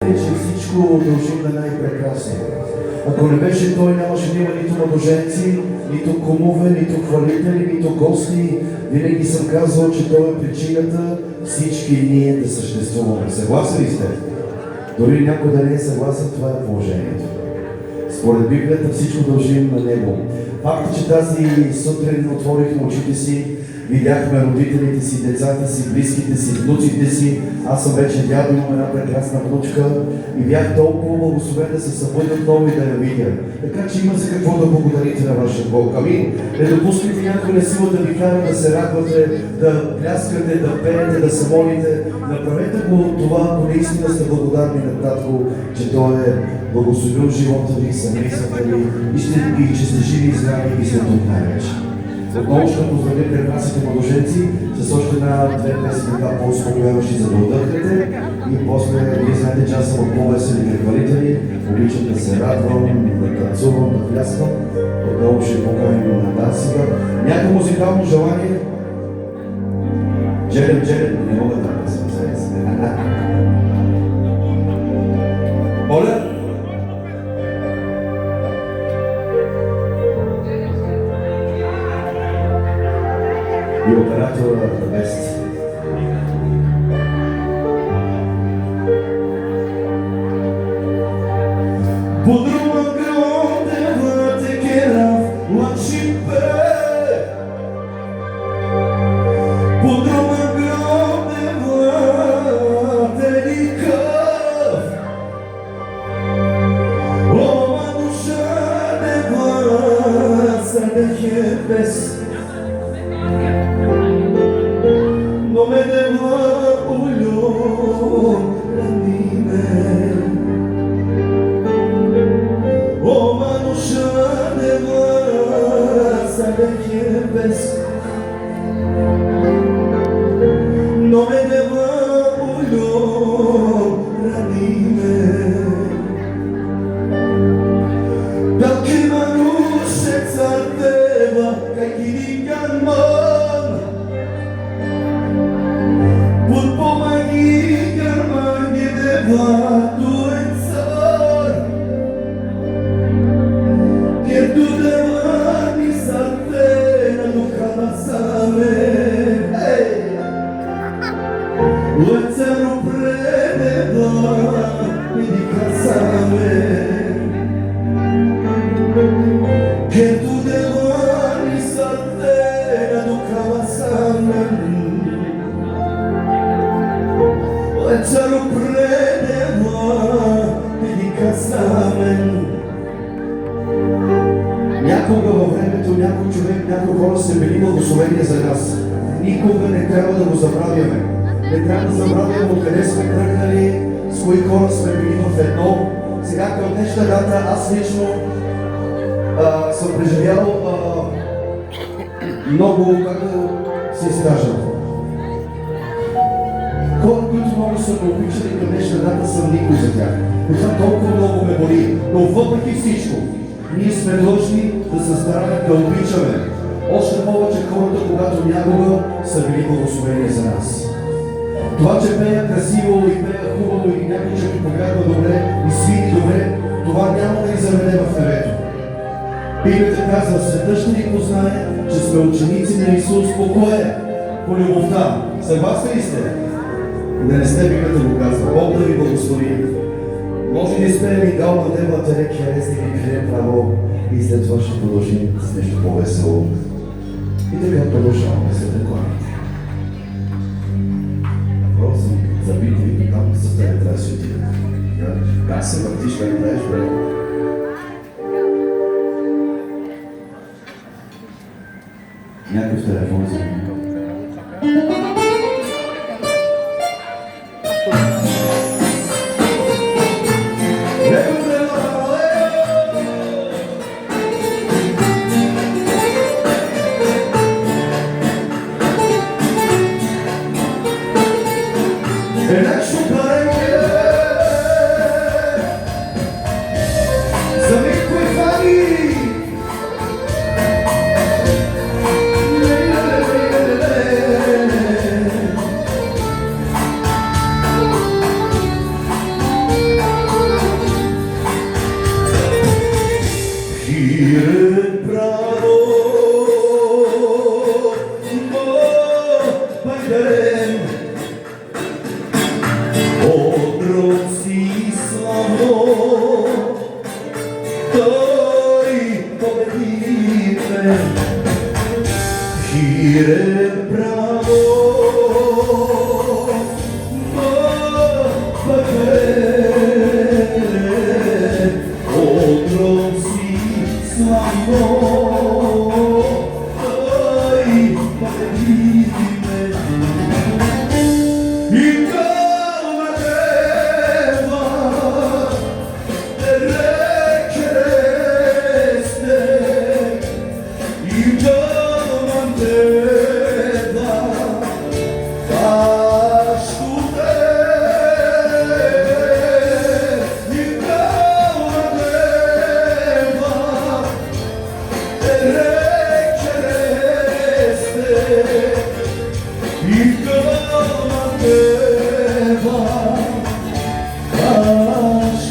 Че всичко дължим на най-прекрасно. Ако не беше той, нямаше да има нито младоженци, нито кумове, нито хвалители, нито гости. Винаги съм казвал, че той е причината всички ние да съществуваме. Съгласен ли сте? Дори някой да не е съгласен, това е положението. Според Библията всичко дължим на него. Факт е, че тази сутрин отворихме очите си, видяхме родителите си, децата си, близките си, внуците си. Аз съм вече дядо, имам една прекрасна внучка и бях толкова благословен да се събудя отново и да я видя. Така че има за какво да благодарите на вашия Бог. Амин. Не допускайте някой на сила да ви кара да се радвате, да пляскате, да пеете, да се молите. Направете го това, ако наистина сте благодарни на Татко, че Той е благословил живота ви, семействата ви и че сте живи и здрави и сте тук най-вече. Отново ще поздравя прекрасните младоженци с още една-две песни, по-успокояващи, за да отдъхнете. И после, вие знаете, че аз съм от по-весели прехвалители, обичам да се радвам, да танцувам, да пляскам. Отново ще поканим на нас сега. Някакво музикално желание? Джерем, не мога да песам сега. Моля? И оператора на Вест. Подрума гродева текера лъчипе. Подрума гродева теликъв. Ома душа нева съдехе без. Но ме нема улюб раниме. Ома душа нема съдехе без. Но ме нема улюб раниме. Далки маруше цартева, кай кирикан ман. Помоги, кармани дева, tu e цар. Che tu devani saltera duca passare. Lo e caro prendeva e di cassare. Che tu devani saltera duca passare. Цару предева и ни касамен. Някога във времето някой човек, някои хора са били благословения за нас. Никога не трябва да го забравяме. Не трябва да забравяме откъде сме тръгнали, с кои хора сме били в едно. Сега към днешна дата аз лично съм преживял много, как да се изкажа. Хора, които много са ме обичали към днешна дата, съм никой за тях. Но това толкова много ме боли. Но въпреки всичко, ние сме длъжни да се стараме да обичаме. Още повече хората, когато някога са били благословени за нас. Това, че пея красиво и пея хубаво и някой, че ми повярва добре и свини добре, това няма да ни заведе в небето. Библията казва, светът ще ни познае, че сме ученици на Исус по кое? По любовта. Съгласни ли сте? Да не сте Библията го казва. Бог да ви благослови. Може да изпеем и Галма Дева Терек Херес да ви хрен право и след това ще продължим с нещо по-весело. И така продължаваме след рекламите. Въпроси за битви, там с тебе трябва да си отиде. Как се въртиш, да не правиш, бе? Някой в телефон за мен. Giret bravo, Bajderem, odroci slavno, koji pobedite. Giret bravo, Bajderem, odroci slavno, koji pobedite. I calma deva, rechereste, i calma deva, ascute, i calma deva, rechereste, i calma deva, ascute.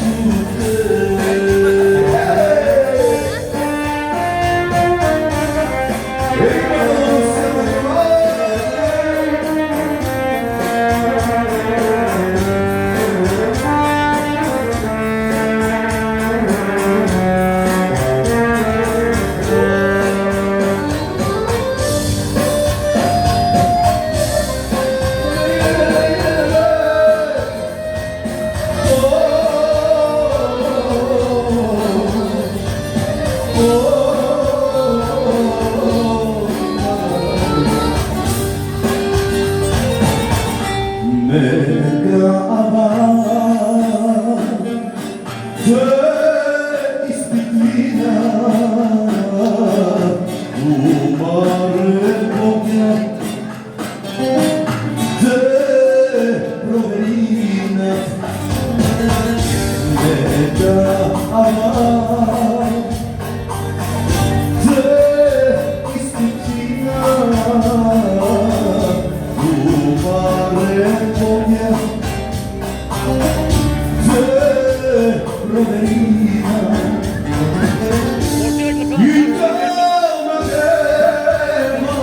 Mega avar, te ispitina, umare ognia, te proverina. Mega avar, te ispitina, umare ognia, te proverina. I calma deva,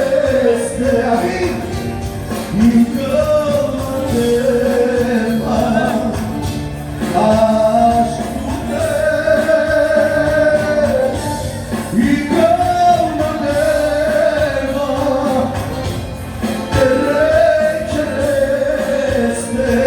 rechereste a vi. I calma deva, ascute. I calma deva, rechereste